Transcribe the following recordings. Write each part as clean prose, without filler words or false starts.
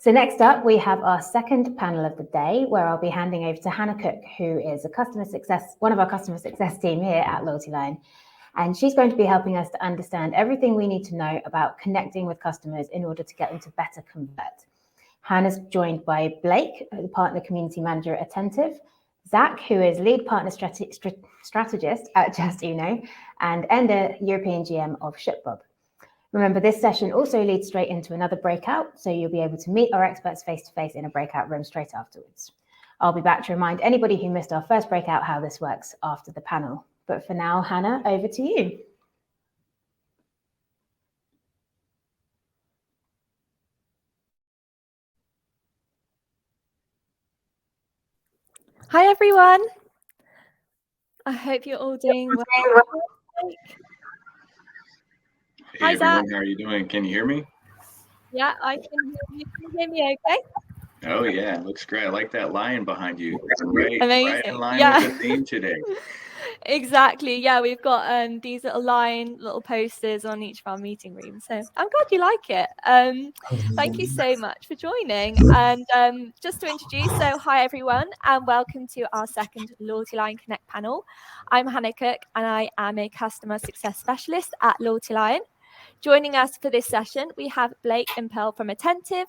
So next up, we have our second panel of the day, where I'll be handing over to Hannah Cook, who is one of our customer success team here at Loyalty Line. And she's going to be helping us to understand everything we need to know about connecting with customers in order to get them to better convert. Hannah's joined by Blake, the Partner Community Manager at Attentive, Zach, who is Lead Partner Strategist at Justuno, and Enda, European GM of ShipBob. Remember, this session also leads straight into another breakout, so you'll be able to meet our experts face-to-face in a breakout room straight afterwards. I'll be back to remind anybody who missed our first breakout how this works after the panel. But for now, Hannah, over to you. Hi, everyone. I hope you're all doing well. Hey, everyone, how are you doing? Can you hear me? Yeah, I can hear you. Can you hear me okay? Oh, yeah, looks great. I like that lion behind you. Right in line with the theme today. Exactly. Yeah, we've got these little posters on each of our meeting rooms. So I'm glad you like it. Thank you so much for joining. And just to introduce, so hi, everyone, and welcome to our second Loyalty Line Connect panel. I'm Hannah Cook, and I am a customer success specialist at Loyalty Line. Joining us for this session, we have Blake and Pearl from Attentive,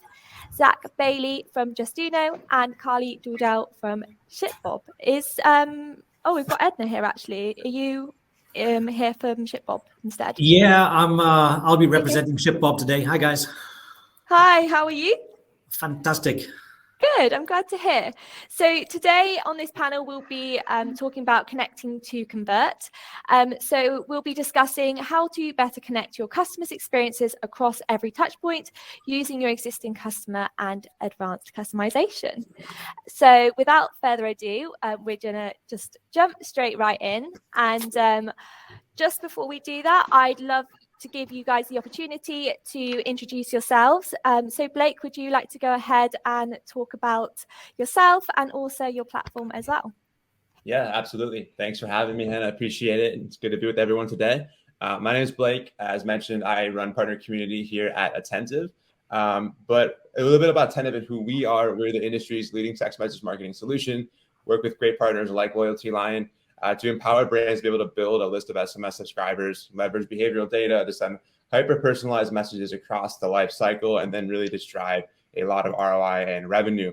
Zach Bailey from Justuno, and Carly Dudell from ShipBob. We've got Edna here, actually. Are you here from ShipBob instead? Yeah, I'll be representing ShipBob today. Hi, guys. Hi, how are you? Fantastic. Good, I'm glad to hear. So today on this panel, we'll be talking about connecting to convert. So we'll be discussing how to better connect your customers' experiences across every touch point using your existing customer and advanced customization. So without further ado, we're gonna just jump straight right in. And just before we do that, I'd love to give you guys the opportunity to introduce yourselves. So Blake, would you like to go ahead and talk about yourself and also your platform as well? Yeah, absolutely. Thanks for having me, Hannah. I appreciate it. It's good to be with everyone today. My name is Blake. As mentioned, I run partner community here at Attentive. But a little bit about Attentive and who we are. We're the industry's leading text message marketing solution. Work with great partners like Loyalty Line to empower brands to be able to build a list of SMS subscribers, leverage behavioral data to send hyper-personalized messages across the life cycle, and then really just drive a lot of ROI and revenue.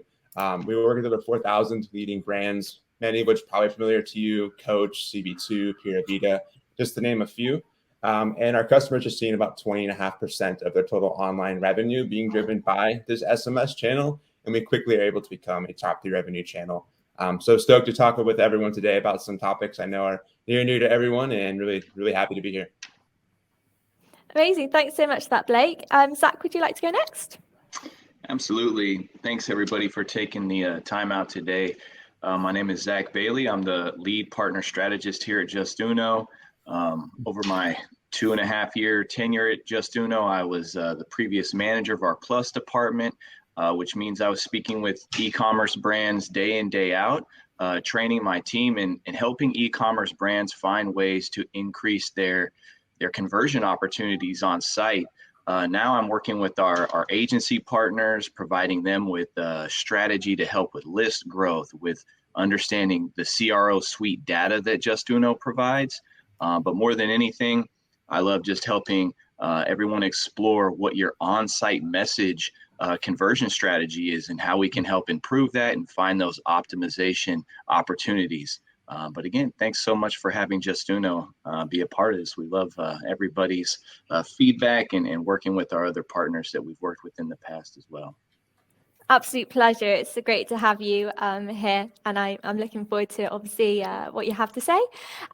We work with over 4,000 leading brands, many of which are probably familiar to you: Coach, CB2, Pura Vida, just to name a few. And our customers are seeing about 20.5% of their total online revenue being driven by this SMS channel, and we quickly are able to become a top 3 revenue channel. So stoked to talk with everyone today about some topics I know are near and dear to everyone, and really, really happy to be here. Amazing. Thanks so much for that, Blake. Zach, would you like to go next? Absolutely. Thanks, everybody, for taking the time out today. My name is Zach Bailey. I'm the lead partner strategist here at Justuno. Over my 2.5-year tenure at Justuno, I was the previous manager of our Plus department, which means I was speaking with e-commerce brands day in, day out, training my team and helping e-commerce brands find ways to increase their conversion opportunities on site. Now I'm working with our agency partners, providing them with a strategy to help with list growth, with understanding the CRO suite data that Justuno provides. But more than anything, I love just helping everyone explore what your on-site message conversion strategy is and how we can help improve that and find those optimization opportunities. But again, thanks so much for having Justuno be a part of this. We love everybody's feedback and working with our other partners that we've worked with in the past as well. Absolute pleasure. It's great to have you here, and I'm looking forward to obviously what you have to say.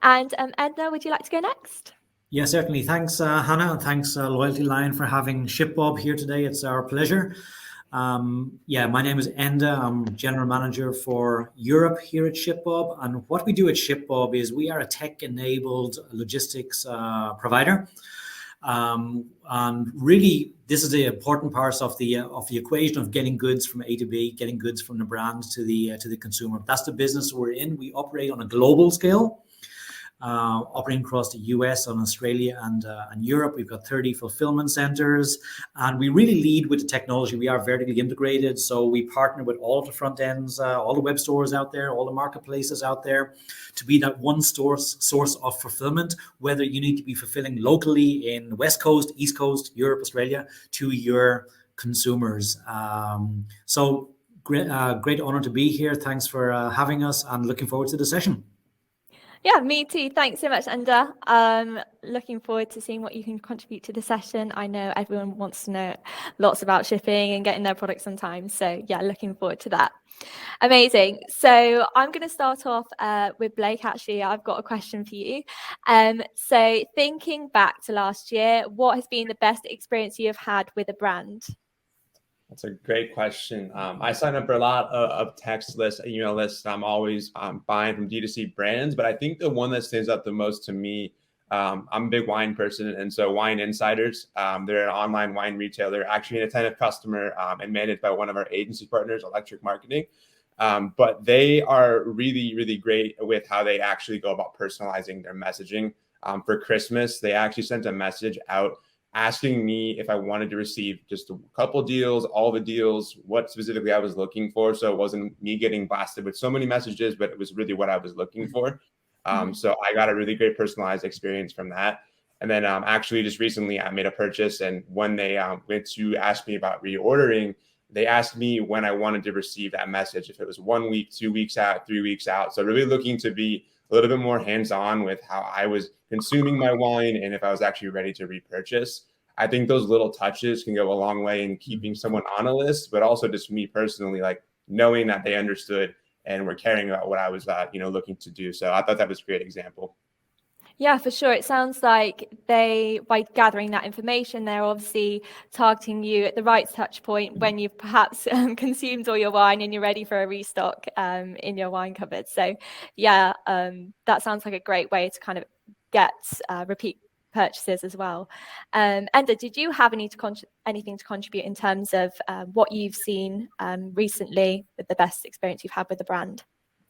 And Edna, would you like to go next? Yeah, certainly. Thanks, Hannah, and thanks, Loyalty Line, for having ShipBob here today. It's our pleasure. My name is Enda. I'm General Manager for Europe here at ShipBob. And what we do at ShipBob is we are a tech-enabled logistics provider. And really, this is the important parts of the equation of getting goods from A to B, getting goods from the brand to the consumer. That's the business we're in. We operate on a global scale. operating across the US and Australia and Europe. We've got 30 fulfillment centers, and we really lead with the technology. We are vertically integrated, so we partner with all of the front ends, all the web stores out there, all the marketplaces out there, to be that one source of fulfillment, whether you need to be fulfilling locally in West Coast, East Coast, Europe, Australia, to your consumers. So great honor to be here. Thanks for having us, and looking forward to the session. Yeah, me too. Thanks so much, Enda. Looking forward to seeing what you can contribute to the session. I know everyone wants to know lots about shipping and getting their products on time. So yeah, looking forward to that. Amazing. So I'm going to start off with Blake. Actually, I've got a question for you. So thinking back to last year, what has been the best experience you have had with a brand? That's a great question. I sign up for a lot of text lists, email lists. I'm always buying from D2C brands, but I think the one that stands out the most to me, I'm a big wine person. And so Wine Insiders, they're an online wine retailer, actually an Attentive customer, and managed by one of our agency partners, Electric Marketing. But they are really, really great with how they actually go about personalizing their messaging. For Christmas, they actually sent a message out asking me if I wanted to receive just a couple deals, all the deals, what specifically I was looking for. So it wasn't me getting blasted with so many messages, but it was really what I was looking for. So I got a really great personalized experience from that. And then actually just recently I made a purchase, and when they went to ask me about reordering, they asked me when I wanted to receive that message, if it was 1 week, 2 weeks out, 3 weeks out. So really looking to be a little bit more hands-on with how I was consuming my wine and if I was actually ready to repurchase. I think those little touches can go a long way in keeping someone on a list, but also just me personally, like knowing that they understood and were caring about what I was, looking to do. So I thought that was a great example. Yeah, for sure. It sounds like by gathering that information, they're obviously targeting you at the right touch point when you've perhaps consumed all your wine and you're ready for a restock in your wine cupboard. So yeah, that sounds like a great way to kind of get repeat purchases as well. Enda, did you have anything to contribute in terms of what you've seen recently with the best experience you've had with the brand?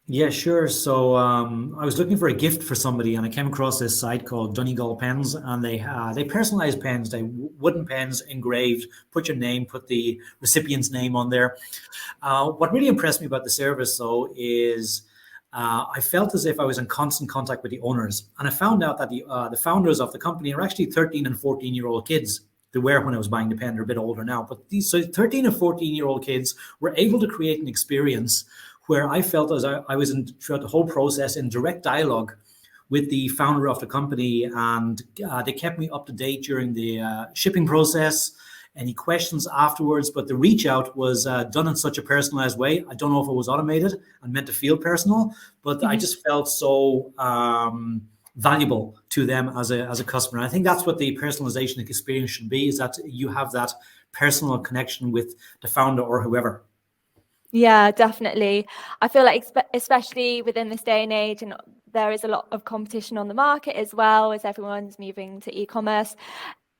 Yeah, sure. So I was looking for a gift for somebody, and I came across this site called Donegal Pens, and they personalize pens. They wooden pens engraved. Put your name, put the recipient's name on there. What really impressed me about the service, though, is I felt as if I was in constant contact with the owners, and I found out that the founders of the company are actually 13 and 14-year-old kids. They were when I was buying the pen. They're a bit older now, but these 13 and 14-year-old kids were able to create an experience where I felt as I was throughout the whole process in direct dialogue with the founder of the company, and they kept me up to date during the shipping process, any questions afterwards, but the reach out was done in such a personalized way. I don't know if it was automated and meant to feel personal, but I just felt so valuable to them as a customer. And I think that's what the personalization experience should be, is that you have that personal connection with the founder or whoever. Yeah, definitely. I feel like especially within this day and age, and there is a lot of competition on the market as well as everyone's moving to e-commerce,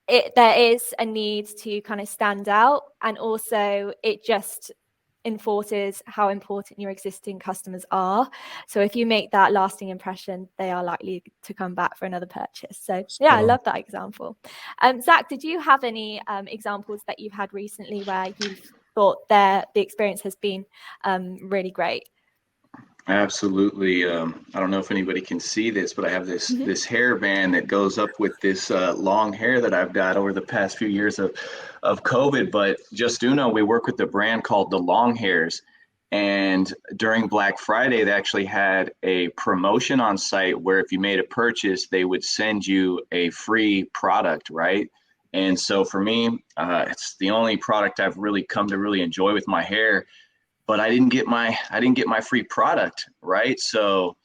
there is a need to kind of stand out, and also it just enforces how important your existing customers are. So if you make that lasting impression, they are likely to come back for another purchase. So yeah, I love that example. Zach, did you have any examples that you've had recently where you've thought the experience has been really great? Absolutely. I don't know if anybody can see this, but I have this hairband that goes up with this long hair that I've got over the past few years of COVID. But Justuno, we work with a brand called the Long Hairs. And during Black Friday, they actually had a promotion on site where if you made a purchase, they would send you a free product, right? And so for me, it's the only product I've really come to really enjoy with my hair, but I didn't get my free product, right? So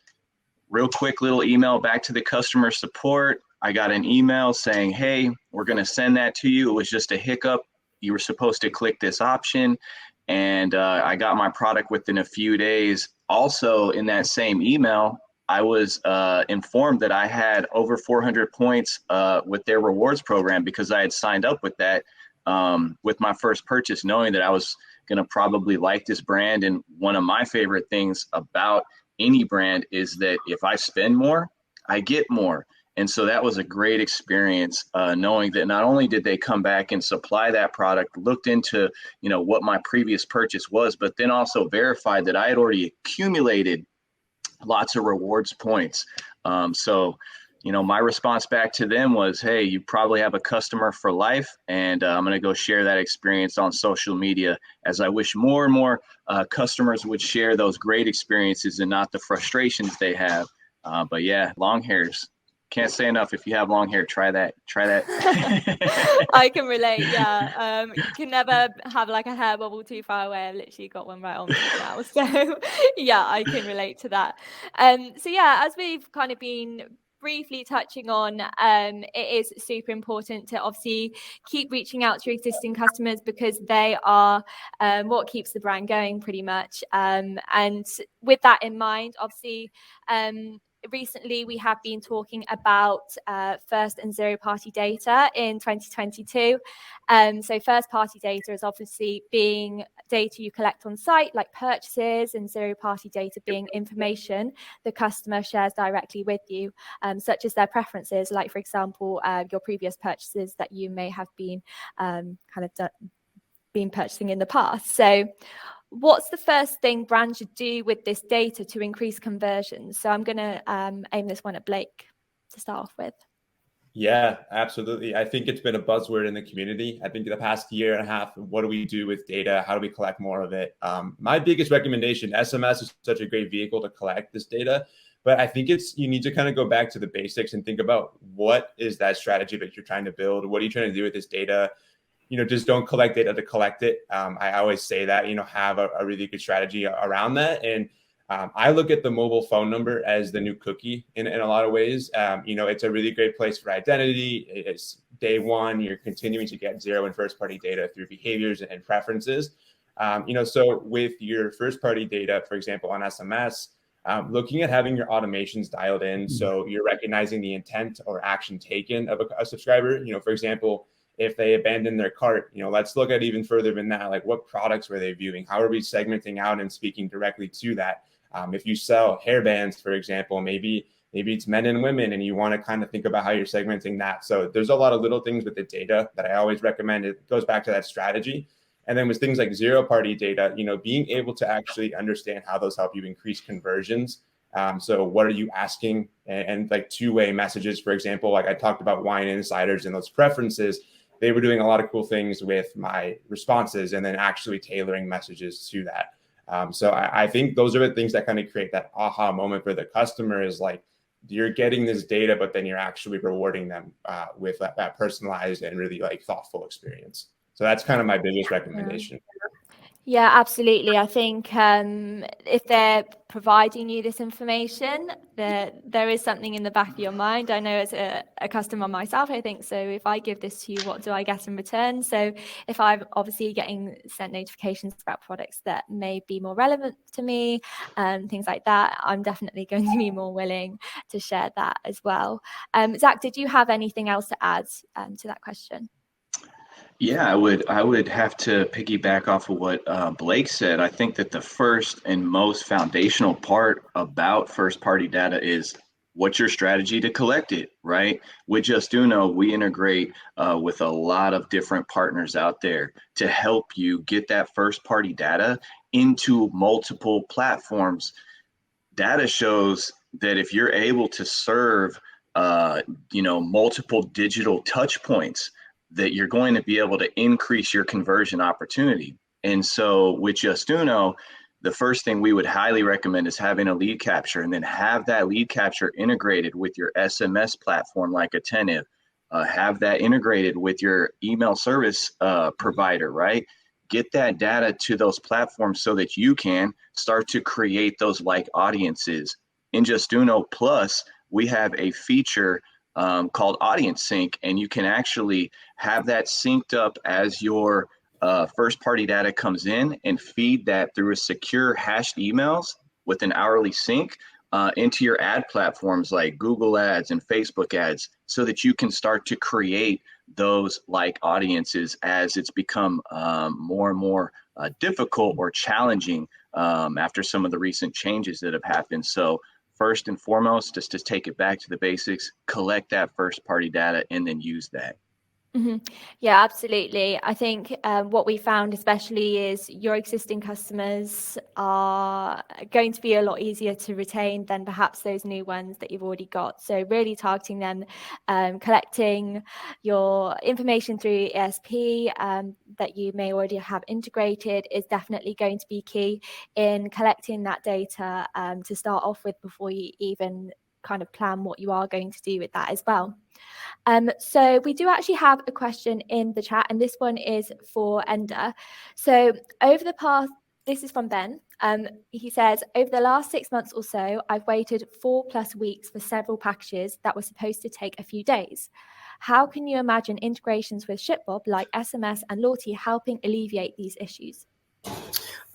real quick little email back to the customer support. I got an email saying, hey, we're going to send that to you. It was just a hiccup. You were supposed to click this option. And I got my product within a few days. Also in that same email, I was informed that I had over 400 points with their rewards program because I had signed up with that with my first purchase, knowing that I was going to probably like this brand. And one of my favorite things about any brand is that if I spend more, I get more. And so that was a great experience, knowing that not only did they come back and supply that product, looked into, what my previous purchase was, but then also verified that I had already accumulated lots of rewards points. So, my response back to them was, hey, you probably have a customer for life, and I'm going to go share that experience on social media, as I wish more and more customers would share those great experiences and not the frustrations they have. But yeah, long hairs. Can't say enough. If you have long hair, try that. I can relate. Yeah. You can never have like a hair bubble too far away. I literally got one right on me now. So yeah, I can relate to that. So yeah, as we've kind of been briefly touching on, it is super important to obviously keep reaching out to your existing customers, because they are what keeps the brand going pretty much. And with that in mind, obviously, recently we have been talking about first and zero party data in 2022. So first party data is obviously being data you collect on site, like purchases, and zero party data being information the customer shares directly with you, such as their preferences, like for example your previous purchases that you may have been been purchasing in the past. So what's the first thing brands should do with this data to increase conversions? So I'm going to aim this one at Blake to start off with. Yeah, absolutely. I think it's been a buzzword in the community. I think in the past year and a half, what do we do with data? How do we collect more of it? My biggest recommendation, SMS is such a great vehicle to collect this data, but I think you need to kind of go back to the basics and think about what is that strategy that you're trying to build? What are you trying to do with this data? Just don't collect data to collect it. I always say that, have a really good strategy around that. And I look at the mobile phone number as the new cookie in a lot of ways. It's a really great place for identity. It's day one. You're continuing to get zero and first party data through behaviors and preferences. So with your first party data, for example, on SMS, looking at having your automations dialed in. So you're recognizing the intent or action taken of a subscriber. For example, if they abandon their cart, let's look at even further than that, like what products were they viewing? How are we segmenting out and speaking directly to that? If you sell hair bands, for example, maybe it's men and women, and you want to kind of think about how you're segmenting that. So there's a lot of little things with the data that I always recommend. It goes back to that strategy. And then with things like zero party data, being able to actually understand how those help you increase conversions. So what are you asking? And like two-way messages, for example, like I talked about wine insiders and those preferences. They were doing a lot of cool things with my responses and then actually tailoring messages to that. So I think those are the things that kind of create that aha moment for the customer, is like, you're getting this data, but then you're actually rewarding them with that personalized and really like thoughtful experience. So that's kind of my biggest recommendation. Yeah, absolutely. I think if they're providing you this information, there is something in the back of your mind. I know as a customer myself, I think, so if I give this to you, what do I get in return? So if I'm obviously getting sent notifications about products that may be more relevant to me, things like that, I'm definitely going to be more willing to share that as well. Zach, did you have anything else to add to that question? Yeah, I would have to piggyback off of what Blake said. I think that the first and most foundational part about first party data is what's your strategy to collect it, right? With Justuno, we integrate with a lot of different partners out there to help you get that first party data into multiple platforms. Data shows that if you're able to serve multiple digital touch points, that you're going to be able to increase your conversion opportunity. And so with Justuno, the first thing we would highly recommend is having a lead capture, and then have that lead capture integrated with your SMS platform like Attentive. Have that integrated with your email service provider, right? Get that data to those platforms so that you can start to create those like audiences. In Justuno Plus, we have a feature called Audience Sync, and you can actually have that synced up as your first party data comes in, and feed that through a secure hashed emails with an hourly sync into your ad platforms like Google Ads and Facebook Ads, so that you can start to create those like audiences as it's become more and more difficult or challenging after some of the recent changes that have happened. So first and foremost, just to take it back to the basics, collect that first party data and then use that. Yeah, absolutely. I think what we found especially is your existing customers are going to be a lot easier to retain than perhaps those new ones that you've already got. So really targeting them, collecting your information through ESP that you may already have integrated is definitely going to be key in collecting that data to start off with before you even kind of plan what you are going to do with that as well. So we do actually have a question in the chat, and this one is for Enda. So this is from Ben. He says, over the last 6 months or so, I've waited 4+ weeks for several packages that were supposed to take a few days. How can you imagine integrations with ShipBob like SMS and loyalty helping alleviate these issues?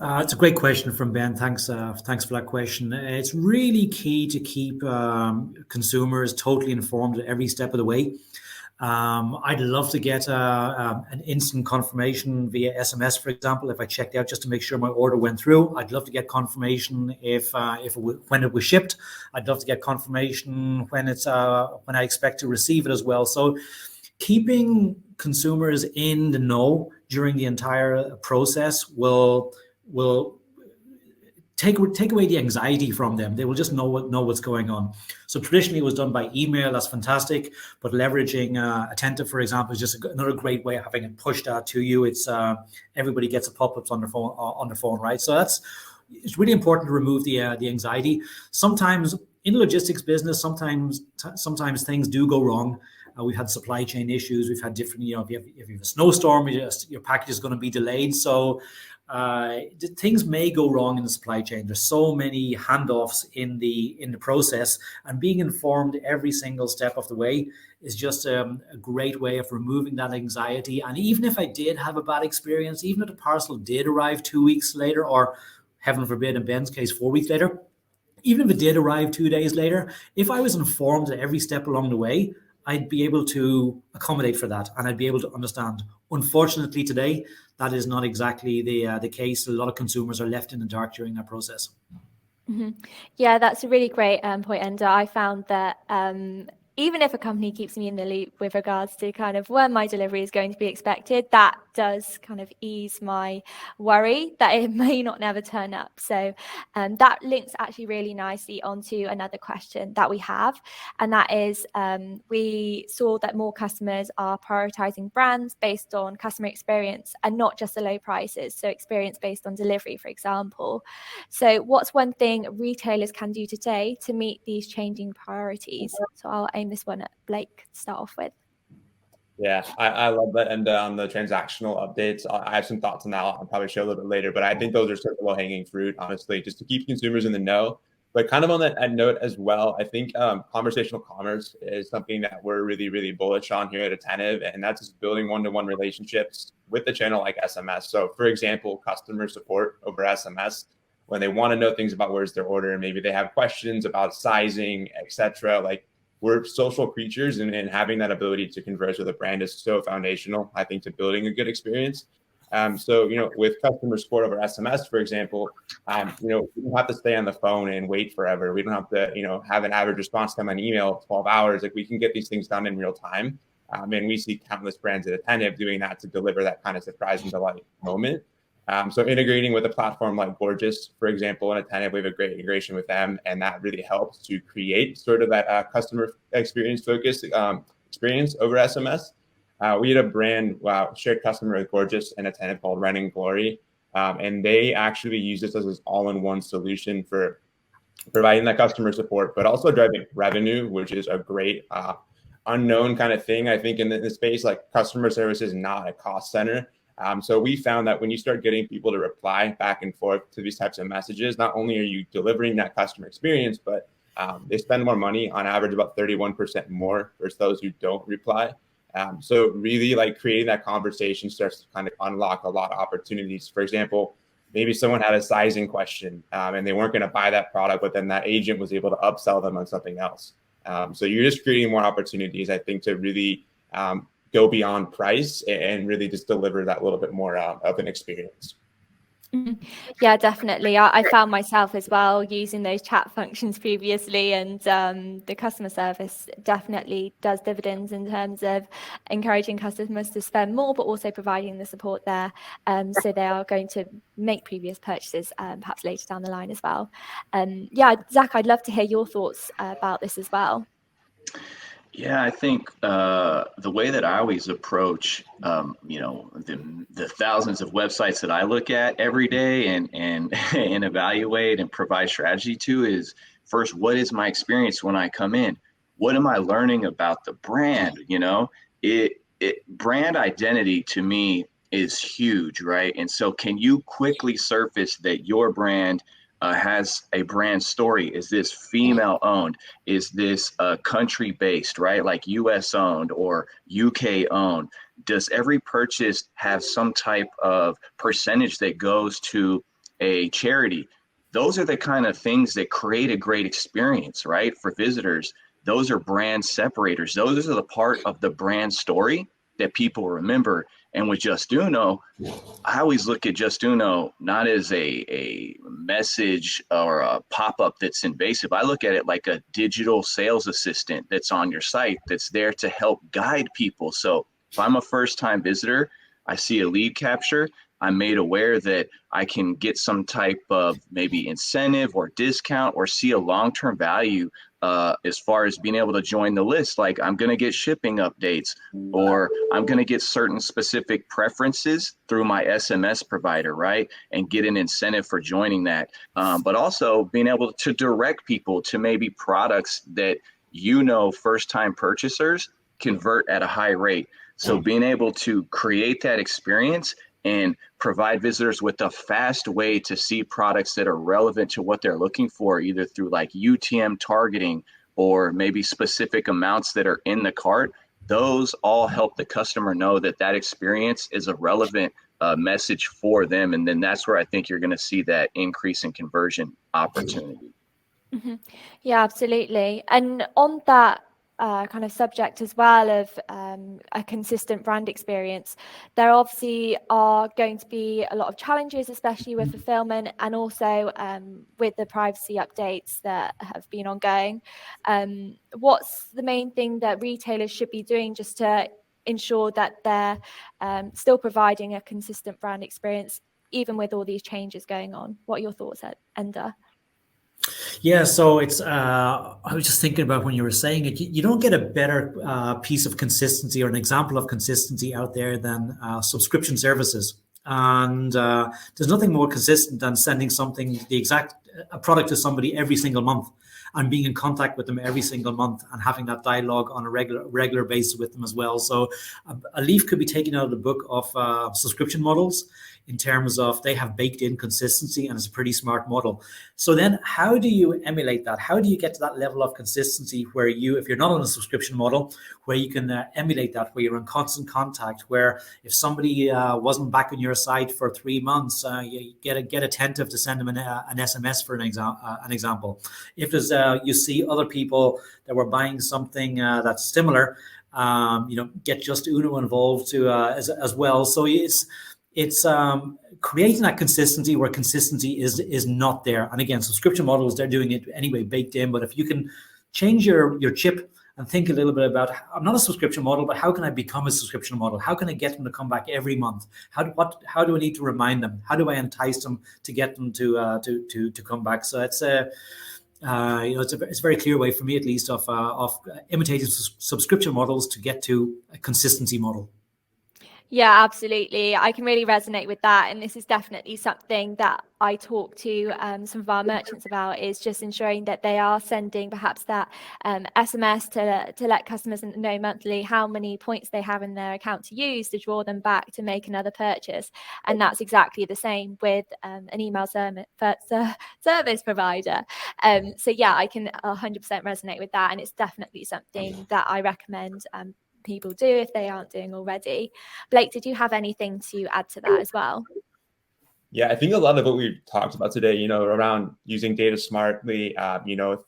It's a great question from Ben. Thanks for that question. It's really key to keep consumers totally informed at every step of the way. I'd love to get an instant confirmation via SMS, for example, if I checked out just to make sure my order went through. I'd love to get confirmation when it was shipped. I'd love to get confirmation when I expect to receive it as well. So keeping consumers in the know during the entire process will take away the anxiety from them. They will just know what's going on. So traditionally it was done by email. That's fantastic. But leveraging Attentive, for example, is just another great way of having it pushed out to you. It's everybody gets a pop-ups on their phone, right? So it's really important to remove the anxiety. Sometimes in the logistics business, sometimes things do go wrong. We've had supply chain issues. We've had different, if you have a snowstorm, your package is going to be delayed. So things may go wrong in the supply chain. There's so many handoffs in the process, and being informed every single step of the way is just a great way of removing that anxiety. And even if I did have a bad experience, even if the parcel did arrive 2 weeks later, or heaven forbid in Ben's case 4 weeks later, even if it did arrive 2 days later, if I was informed at every step along the way, I'd be able to accommodate for that, and I'd be able to understand. Unfortunately, today, that is not exactly the case. A lot of consumers are left in the dark during that process. Mm-hmm. Yeah, that's a really great point, Enda. I found that even if a company keeps me in the loop with regards to kind of when my delivery is going to be expected, that does kind of ease my worry that it may not never turn up. So that links actually really nicely onto another question that we have. And that is, we saw that more customers are prioritizing brands based on customer experience and not just the low prices. So experience based on delivery, for example. So what's one thing retailers can do today to meet these changing priorities? So I'll aim this one at Blake to start off with. Yeah, I love that. And on the transactional updates, I have some thoughts on that. I'll probably share a little bit later, but I think those are sort of low-hanging fruit, honestly, just to keep consumers in the know. But kind of on that note as well, I think conversational commerce is something that we're really, really bullish on here at Attentive, and that's just building one-to-one relationships with the channel like SMS. So for example, customer support over SMS, when they want to know things about where's their order, maybe they have questions about sizing, etc. Like, we're social creatures, and having that ability to converse with a brand is so foundational, I think, to building a good experience. So, with customer support over SMS, for example, we don't have to stay on the phone and wait forever. We don't have to, have an average response time on email 12 hours. Like, we can get these things done in real time. And we see countless brands at Attentive doing that to deliver that kind of surprise and delight moment. So integrating with a platform like Gorgeous, for example, in Attentive, we have a great integration with them, and that really helps to create sort of that customer experience focused experience over SMS. We had a brand shared customer with Gorgeous and Attentive called Running Glory, and they actually use this as an all-in-one solution for providing that customer support, but also driving revenue, which is a great unknown kind of thing. I think in the space, like, customer service is not a cost center. So we found that when you start getting people to reply back and forth to these types of messages, not only are you delivering that customer experience, but they spend more money, on average about 31% more versus those who don't reply. So really, like, creating that conversation starts to kind of unlock a lot of opportunities. For example, maybe someone had a sizing question and they weren't going to buy that product, but then that agent was able to upsell them on something else. So you're just creating more opportunities, I think, to really go beyond price and really just deliver that little bit more of an experience. Yeah, definitely. I found myself as well using those chat functions previously, and the customer service definitely does dividends in terms of encouraging customers to spend more, but also providing the support there. So they are going to make previous purchases perhaps later down the line as well. Yeah, Zach, I'd love to hear your thoughts about this as well. Yeah, I think the way that I always approach, the thousands of websites that I look at every day and and evaluate and provide strategy to is first, what is my experience when I come in? What am I learning about the brand? Brand identity to me is huge, right? And so, can you quickly surface that your brand has a brand story? Is this female owned? Is this country based, right? Like US owned or UK owned? Does every purchase have some type of percentage that goes to a charity? Those are the kind of things that create a great experience, right? For visitors, those are brand separators. Those are the part of the brand story that people remember. And with Justuno, I always look at Justuno not as a message or a pop-up that's invasive. I look at it like a digital sales assistant that's on your site that's there to help guide people. So if I'm a first-time visitor, I see a lead capture, I'm made aware that I can get some type of maybe incentive or discount or see a long-term value as far as being able to join the list. Like, I'm going to get shipping updates, or I'm going to get certain specific preferences through my SMS provider, right? And get an incentive for joining that. But also being able to direct people to maybe products that, first-time purchasers convert at a high rate. So being able to create that experience and provide visitors with a fast way to see products that are relevant to what they're looking for, either through like UTM targeting or maybe specific amounts that are in the cart, those all help the customer know that that experience is a relevant message for them. And then that's where I think you're going to see that increase in conversion opportunity. Mm-hmm. Yeah, absolutely. And on that kind of subject as well of a consistent brand experience, there obviously are going to be a lot of challenges, especially with fulfillment and also with the privacy updates that have been ongoing. What's the main thing that retailers should be doing just to ensure that they're still providing a consistent brand experience, even with all these changes going on? What are your thoughts, Enda? Yeah, so it's. I was just thinking about when you were saying it. You don't get a better piece of consistency or an example of consistency out there than subscription services. And there's nothing more consistent than sending a product to somebody every single month and being in contact with them every single month and having that dialogue on a regular basis with them as well. So a leaf could be taken out of the book of subscription models in terms of they have baked in consistency, and it's a pretty smart model. So then how do you emulate that? How do you get to that level of consistency where if you're not on a subscription model, where you can emulate that, where you're in constant contact, where if somebody wasn't back on your site for 3 months, you get Attentive to send them an SMS for an example. If there's you see other people that were buying something that's similar, get Justuno involved too as well. So it's creating that consistency where consistency is not there. And again, subscription models, they're doing it anyway, baked in. But if you can change your chip and think a little bit about, I'm not a subscription model, but how can I become a subscription model? How can I get them to come back every month? How do I need to remind them? How do I entice them to get them to come back? So it's it's a very clear way for me, at least, of imitating subscription models to get to a consistency model. Yeah, absolutely. I can really resonate with that. And this is definitely something that I talk to some of our merchants about, is just ensuring that they are sending perhaps that SMS to let customers know monthly how many points they have in their account to use to draw them back to make another purchase. And that's exactly the same with an email service provider. So yeah, I can 100% resonate with that. And it's definitely something that I recommend people do if they aren't doing already. Blake, did you have anything to add to that as well? Yeah, I think a lot of what we've talked about today, around using data smartly,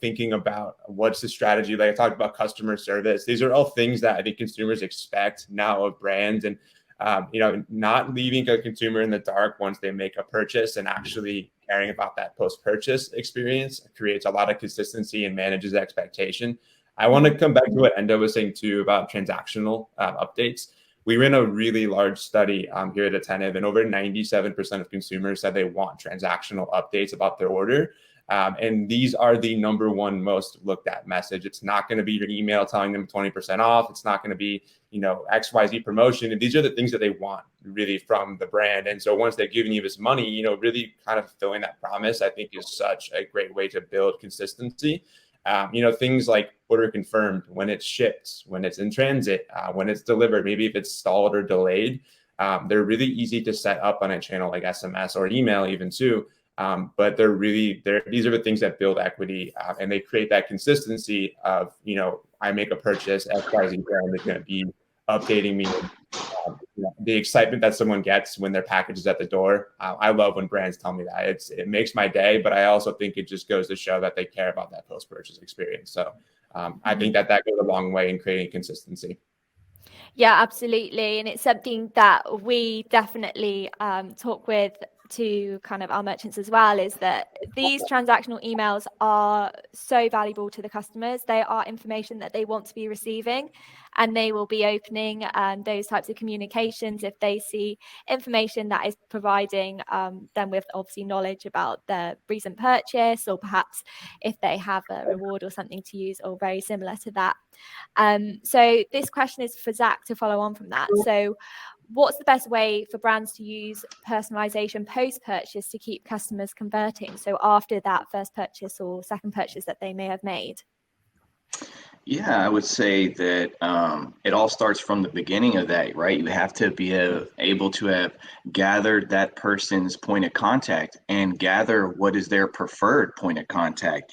thinking about what's the strategy. Like I talked about customer service. These are all things that I think consumers expect now of brands. And Not leaving a consumer in the dark once they make a purchase, and actually caring about that post-purchase experience creates a lot of consistency and manages expectation. I want to come back to what Enda was saying too about transactional updates. We ran a really large study here at Attentive, and over 97% of consumers said they want transactional updates about their order. And these are the number one most looked at message. It's not going to be your email telling them 20% off. It's not going to be, XYZ promotion. And these are the things that they want really from the brand. And so once they've given you this money, really kind of fulfilling that promise, I think is such a great way to build consistency. Things like order confirmed, when it's shipped, when it's in transit, when it's delivered, maybe if it's stalled or delayed. They're really easy to set up on a channel like SMS or email even too. But these are the things that build equity, and they create that consistency of, I make a purchase, XYZ brand is going to be updating me. The excitement that someone gets when their package is at the door. I love when brands tell me that. It makes my day, but I also think it just goes to show that they care about that post-purchase experience. So I think that goes a long way in creating consistency. Yeah, absolutely. And it's something that we definitely talk to kind of our merchants as well, is that these transactional emails are so valuable to the customers. They are information that they want to be receiving, and they will be opening those types of communications if they see information that is providing them with obviously knowledge about their recent purchase, or perhaps if they have a reward or something to use or very similar to that. So this question is for Zach to follow on from that. So what's the best way for brands to use personalization post-purchase to keep customers converting? So after that first purchase or second purchase that they may have made? Yeah, I would say that it all starts from the beginning of that, right? You have to be able to have gathered that person's point of contact and gather what is their preferred point of contact.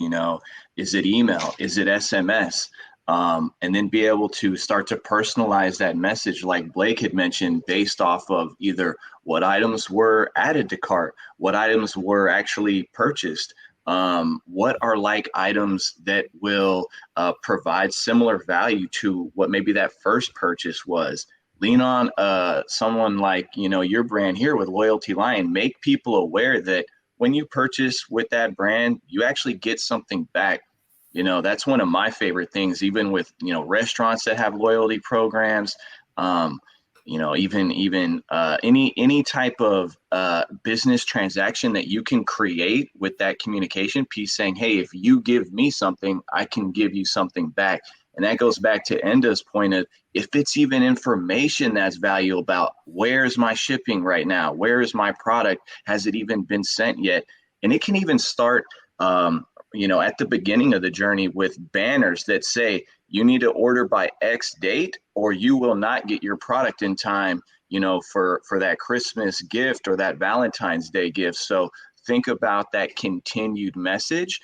Is it email? Is it SMS? And then be able to start to personalize that message, like Blake had mentioned, based off of either what items were added to cart, what items were actually purchased, what are like items that will provide similar value to what maybe that first purchase was. Lean on someone like, your brand here with Loyalty Line. Make people aware that when you purchase with that brand, you actually get something back. That's one of my favorite things, even with, restaurants that have loyalty programs, even any type of business transaction that you can create with that communication piece, saying, hey, if you give me something, I can give you something back. And that goes back to Enda's point of, if it's even information that's valuable about where's my shipping right now, where is my product, has it even been sent yet? And it can even start at the beginning of the journey with banners that say you need to order by X date or you will not get your product in time, for that Christmas gift or that Valentine's Day gift. So think about that continued message,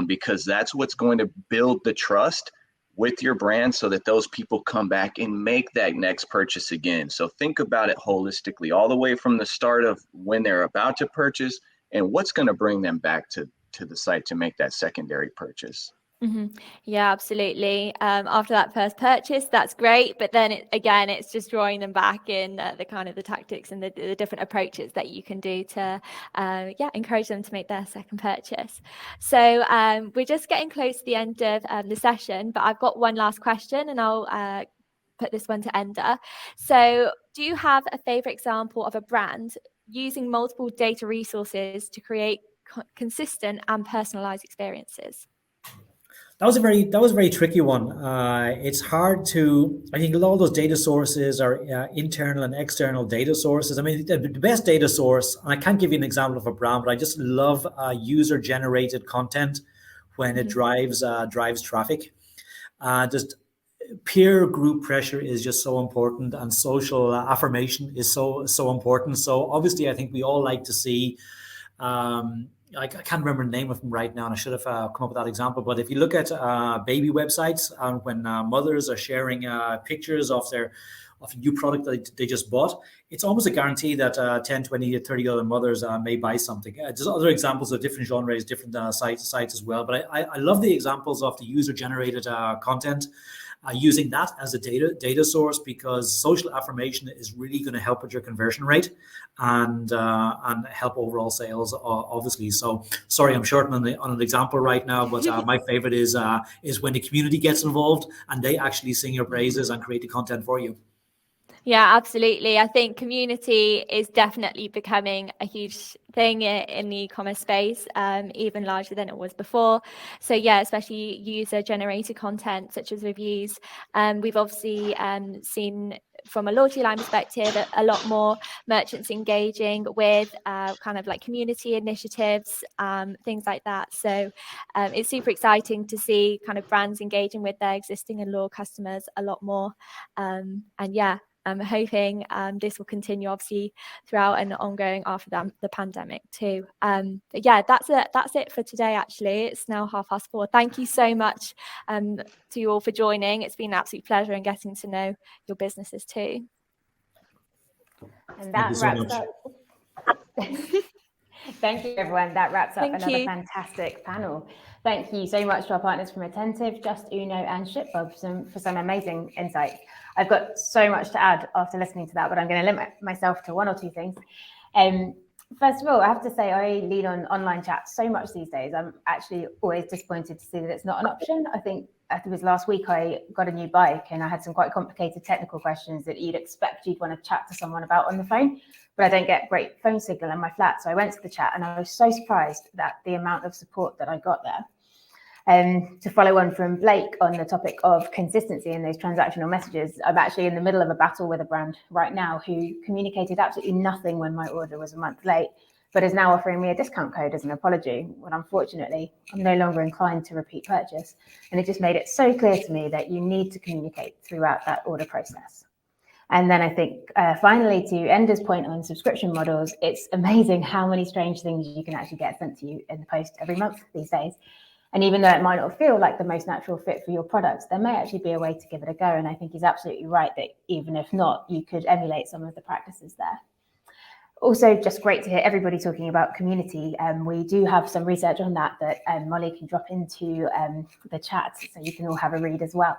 because that's what's going to build the trust with your brand so that those people come back and make that next purchase again. So think about it holistically, all the way from the start of when they're about to purchase and what's going to bring them back to the site to make that secondary purchase. Mm-hmm. Yeah, absolutely. After that first purchase, that's great. But then it's just drawing them back in the kind of the tactics and the different approaches that you can do to, encourage them to make their second purchase. So we're just getting close to the end of the session, but I've got one last question, and I'll put this one to Enda. So do you have a favorite example of a brand using multiple data resources to create consistent and personalized experiences? That was a very tricky one. It's hard to, I think all those data sources are internal and external data sources. I mean, the best data source, and I can't give you an example of a brand, but I just love user generated content when it drives traffic. Just peer group pressure is just so important, and social affirmation is so important. So obviously I think we all like to see, I can't remember the name of them right now, and I should have come up with that example. But if you look at baby websites, when mothers are sharing pictures of of a new product that they just bought, it's almost a guarantee that 10, 20, 30 other mothers may buy something. There's other examples of different genres, different sites as well. But I love the examples of the user-generated content, using that as a data source, because social affirmation is really going to help with your conversion rate and help overall sales, obviously. So sorry, I'm short on an example right now, but my favorite is when the community gets involved and they actually sing your praises and create the content for you. Yeah, absolutely. I think community is definitely becoming a huge thing in the e-commerce space, even larger than it was before. So yeah, especially user-generated content such as reviews. We've obviously seen from a loyalty line perspective a lot more merchants engaging with kind of like community initiatives, things like that. So it's super exciting to see kind of brands engaging with their existing and loyal customers a lot more. And yeah, I'm hoping this will continue obviously throughout and ongoing after the pandemic too. But yeah, that's it for today. Actually, it's now 4:30. Thank you so much to you all for joining. It's been an absolute pleasure and getting to know your businesses too. And that wraps up. Thank you, everyone. That wraps up another fantastic panel. Thank you so much to our partners from Attentive, Justuno, and ShipBob for some amazing insights. I've got so much to add after listening to that, but I'm going to limit myself to one or two things. First of all, I have to say I lead on online chat so much these days. I'm actually always disappointed to see that it's not an option. I think it was last week I got a new bike and I had some quite complicated technical questions that you'd expect you'd want to chat to someone about on the phone, but I don't get great phone signal in my flat. So I went to the chat and I was so surprised at the amount of support that I got there. To follow on from Blake on the topic of consistency in those transactional messages, I'm actually in the middle of a battle with a brand right now who communicated absolutely nothing when my order was a month late, but is now offering me a discount code as an apology, when unfortunately I'm no longer inclined to repeat purchase. And it just made it so clear to me that you need to communicate throughout that order process. And then I think finally, to Ender's point on subscription models, it's amazing how many strange things you can actually get sent to you in the post every month these days. And even though it might not feel like the most natural fit for your products, there may actually be a way to give it a go. And I think he's absolutely right that even if not, you could emulate some of the practices there. Also, just great to hear everybody talking about community. We do have some research on that Molly can drop into the chat, so you can all have a read as well.